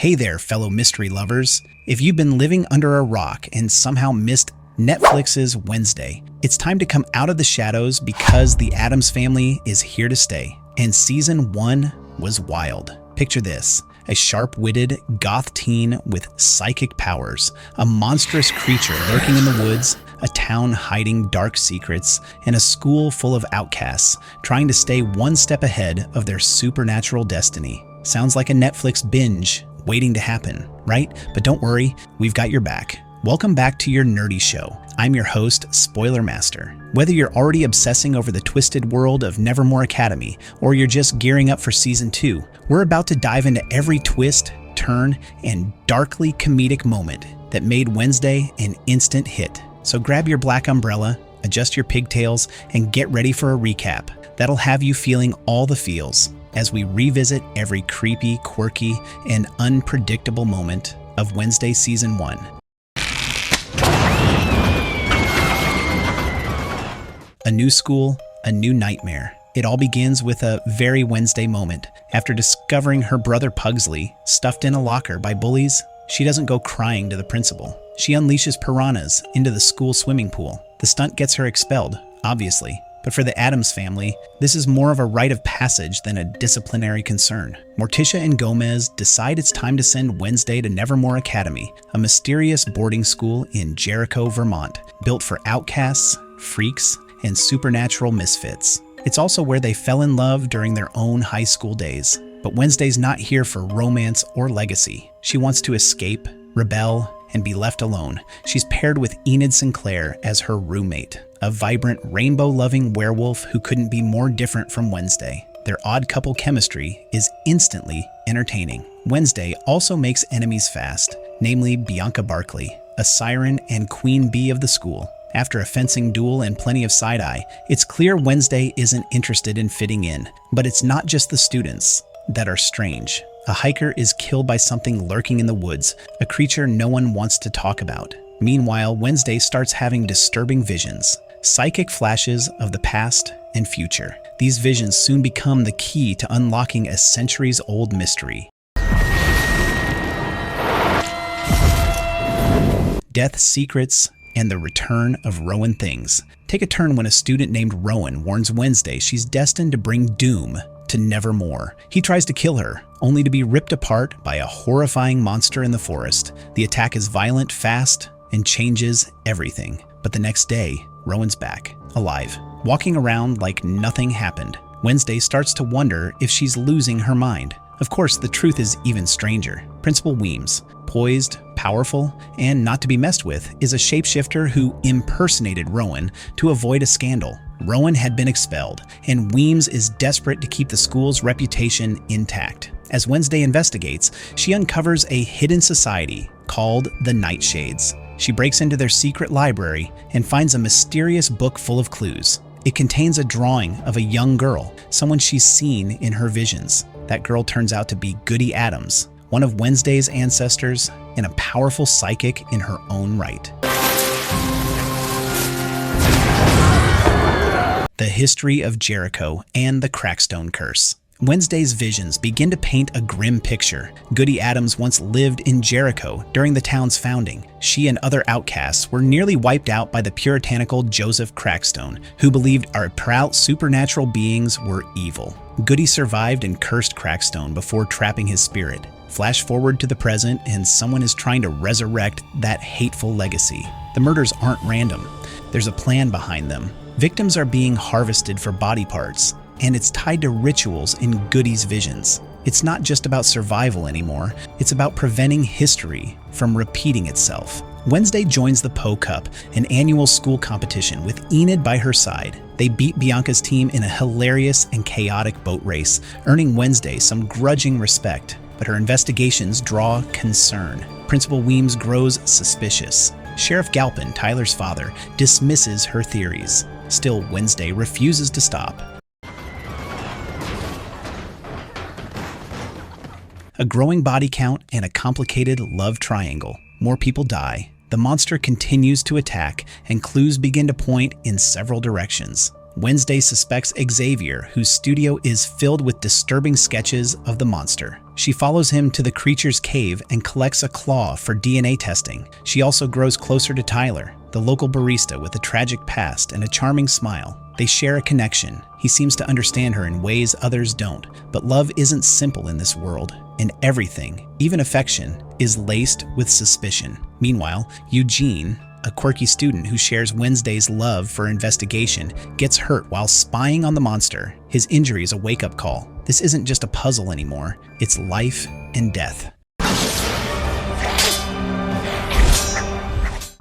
Hey there, fellow mystery lovers. If you've been living under a rock and somehow missed Netflix's Wednesday, it's time to come out of the shadows because the Addams family is here to stay. And season 1 was wild. Picture this. A sharp-witted goth teen with psychic powers, a monstrous creature lurking in the woods, a town hiding dark secrets, and a school full of outcasts trying to stay one step ahead of their supernatural destiny. Sounds like a Netflix binge waiting to happen, right? But don't worry, we've got your back. Welcome back to your nerdy show. I'm your host, Spoiler Master. Whether you're already obsessing over the twisted world of Nevermore Academy, or you're just gearing up for season 2, we're about to dive into every twist, turn, and darkly comedic moment that made Wednesday an instant hit. So grab your black umbrella, adjust your pigtails, and get ready for a recap that'll have you feeling all the feels as we revisit every creepy, quirky, and unpredictable moment of Wednesday season 1. A new school, a new nightmare. It all begins with a very Wednesday moment. After discovering her brother Pugsley stuffed in a locker by bullies, she doesn't go crying to the principal. She unleashes piranhas into the school swimming pool. The stunt gets her expelled, obviously. But for the Addams family, this is more of a rite of passage than a disciplinary concern. Morticia and Gomez decide it's time to send Wednesday to Nevermore Academy, a mysterious boarding school in Jericho, Vermont, built for outcasts, freaks, and supernatural misfits. It's also where they fell in love during their own high school days. But Wednesday's not here for romance or legacy. She wants to escape, rebel, and be left alone. She's paired with Enid Sinclair as her roommate, a vibrant, rainbow-loving werewolf who couldn't be more different from Wednesday. Their odd couple chemistry is instantly entertaining. Wednesday also makes enemies fast, namely Bianca Barkley, a siren and queen bee of the school. After a fencing duel and plenty of side-eye, it's clear Wednesday isn't interested in fitting in. But it's not just the students that are strange. A hiker is killed by something lurking in the woods, a creature no one wants to talk about. Meanwhile, Wednesday starts having disturbing visions, psychic flashes of the past and future. These visions soon become the key to unlocking a centuries-old mystery. Death secrets and the return of Rowan things take a turn when a student named Rowan warns Wednesday she's destined to bring doom to Nevermore. He tries to kill her, only to be ripped apart by a horrifying monster in the forest. The attack is violent, fast, and changes everything. But the next day, Rowan's back, alive, walking around like nothing happened. Wednesday starts to wonder if she's losing her mind. Of course, the truth is even stranger. Principal Weems, poised, powerful, and not to be messed with, is a shapeshifter who impersonated Rowan to avoid a scandal. Rowan had been expelled, and Weems is desperate to keep the school's reputation intact. As Wednesday investigates, she uncovers a hidden society called the Nightshades. She breaks into their secret library and finds a mysterious book full of clues. It contains a drawing of a young girl, someone she's seen in her visions. That girl turns out to be Goody Addams, one of Wednesday's ancestors and a powerful psychic in her own right. The history of Jericho and the Crackstone Curse. Wednesday's visions begin to paint a grim picture. Goody Addams once lived in Jericho during the town's founding. She and other outcasts were nearly wiped out by the puritanical Joseph Crackstone, who believed our proud supernatural beings were evil. Goody survived and cursed Crackstone before trapping his spirit. Flash forward to the present, and someone is trying to resurrect that hateful legacy. The murders aren't random. There's a plan behind them. Victims are being harvested for body parts, and it's tied to rituals in Goody's visions. It's not just about survival anymore, it's about preventing history from repeating itself. Wednesday joins the Poe Cup, an annual school competition with Enid by her side. They beat Bianca's team in a hilarious and chaotic boat race, earning Wednesday some grudging respect. But her investigations draw concern. Principal Weems grows suspicious. Sheriff Galpin, Tyler's father, dismisses her theories. Still, Wednesday refuses to stop. A growing body count and a complicated love triangle. More people die. The monster continues to attack, and clues begin to point in several directions. Wednesday suspects Xavier, whose studio is filled with disturbing sketches of the monster. She follows him to the creature's cave and collects a claw for DNA testing. She also grows closer to Tyler, the local barista with a tragic past and a charming smile. They share a connection. He seems to understand her in ways others don't. But love isn't simple in this world, and everything, even affection, is laced with suspicion. Meanwhile, Eugene, a quirky student who shares Wednesday's love for investigation, gets hurt while spying on the monster. His injury is a wake-up call. This isn't just a puzzle anymore. It's life and death.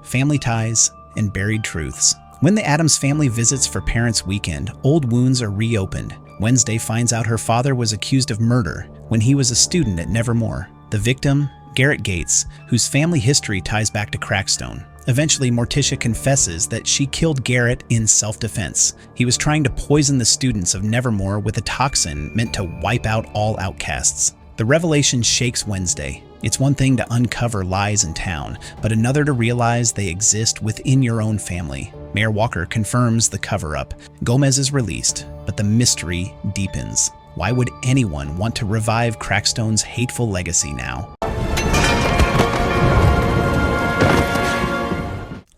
Family ties and buried truths. When the Addams family visits for Parents' Weekend, old wounds are reopened. Wednesday finds out her father was accused of murder when he was a student at Nevermore. The victim, Garrett Gates, whose family history ties back to Crackstone. Eventually, Morticia confesses that she killed Garrett in self-defense. He was trying to poison the students of Nevermore with a toxin meant to wipe out all outcasts. The revelation shakes Wednesday. It's one thing to uncover lies in town, but another to realize they exist within your own family. Mayor Walker confirms the cover-up. Gomez is released, but the mystery deepens. Why would anyone want to revive Crackstone's hateful legacy now?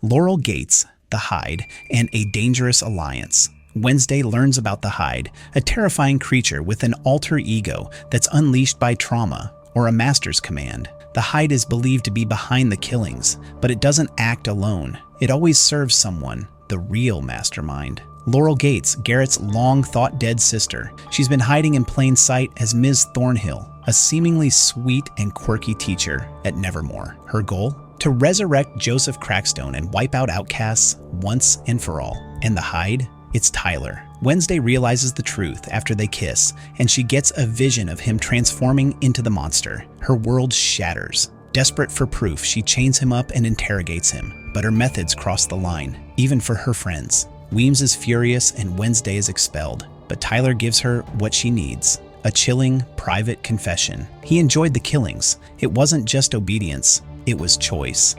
Laurel Gates, the Hyde, and a dangerous alliance. Wednesday learns about the Hyde, a terrifying creature with an alter ego that's unleashed by trauma or a master's command. The Hyde is believed to be behind the killings, but it doesn't act alone. It always serves someone, the real mastermind. Laurel Gates, Garrett's long-thought-dead sister. She's been hiding in plain sight as Ms. Thornhill, a seemingly sweet and quirky teacher at Nevermore. Her goal? To resurrect Joseph Crackstone and wipe out outcasts once and for all. And the Hyde? It's Tyler. Wednesday realizes the truth after they kiss, and she gets a vision of him transforming into the monster. Her world shatters. Desperate for proof, she chains him up and interrogates him, but her methods cross the line, even for her friends. Weems is furious and Wednesday is expelled, but Tyler gives her what she needs. A chilling, private confession. He enjoyed the killings. It wasn't just obedience, it was choice.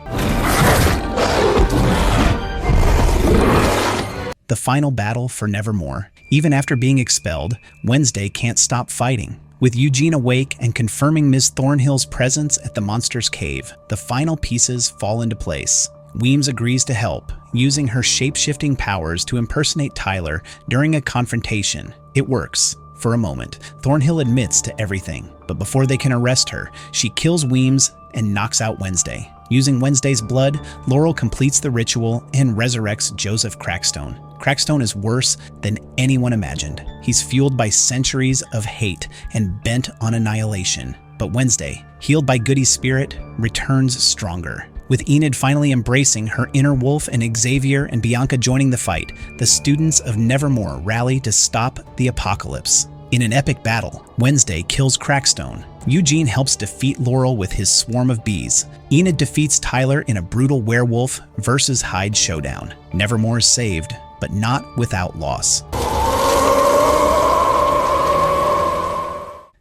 The final battle for Nevermore. Even after being expelled, Wednesday can't stop fighting. With Eugene awake and confirming Ms. Thornhill's presence at the monster's cave, the final pieces fall into place. Weems agrees to help, using her shape-shifting powers to impersonate Tyler during a confrontation. It works. For a moment, Thornhill admits to everything, but before they can arrest her, she kills Weems and knocks out Wednesday. Using Wednesday's blood, Laurel completes the ritual and resurrects Joseph Crackstone. Crackstone is worse than anyone imagined. He's fueled by centuries of hate and bent on annihilation. But Wednesday, healed by Goody's spirit, returns stronger. With Enid finally embracing her inner wolf and Xavier and Bianca joining the fight, the students of Nevermore rally to stop the apocalypse. In an epic battle, Wednesday kills Crackstone. Eugene helps defeat Laurel with his swarm of bees. Enid defeats Tyler in a brutal werewolf versus Hyde showdown. Nevermore is saved, but not without loss.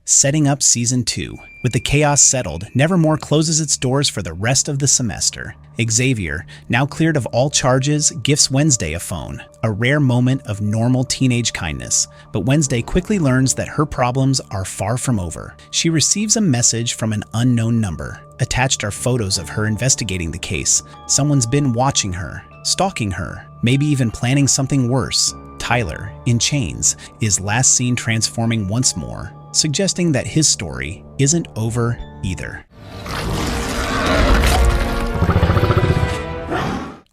Setting up Season 2. With the chaos settled, Nevermore closes its doors for the rest of the semester. Xavier, now cleared of all charges, gifts Wednesday a phone, a rare moment of normal teenage kindness. But Wednesday quickly learns that her problems are far from over. She receives a message from an unknown number. Attached are photos of her investigating the case. Someone's been watching her, stalking her, maybe even planning something worse. Tyler, in chains, is last seen transforming once more, suggesting that his story isn't over either.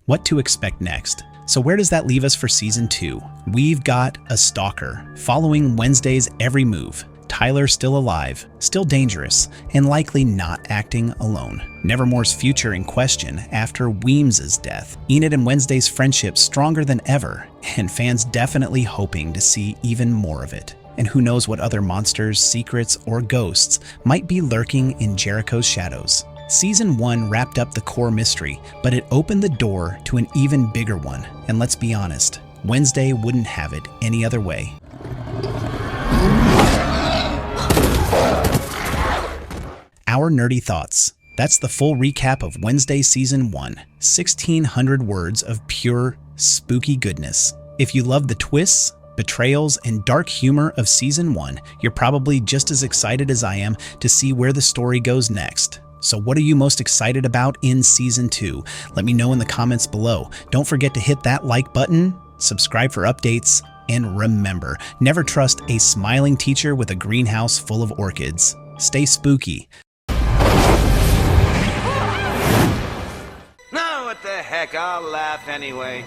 What to expect next? So where does that leave us for Season 2? We've got a stalker, following Wednesday's every move. Tyler still alive, still dangerous, and likely not acting alone. Nevermore's future in question after Weems' death. Enid and Wednesday's friendship stronger than ever, and fans definitely hoping to see even more of it. And who knows what other monsters, secrets, or ghosts might be lurking in Jericho's shadows. Season 1 wrapped up the core mystery, but it opened the door to an even bigger one. And let's be honest, Wednesday wouldn't have it any other way. Our nerdy thoughts. That's the full recap of Wednesday Season 1. 1,600 words of pure, spooky goodness. If you love the twists, betrayals, and dark humor of Season 1, you're probably just as excited as I am to see where the story goes next. So what are you most excited about in Season 2? Let me know in the comments below. Don't forget to hit that like button, subscribe for updates, and remember, never trust a smiling teacher with a greenhouse full of orchids. Stay spooky. No, what the heck, I'll laugh anyway.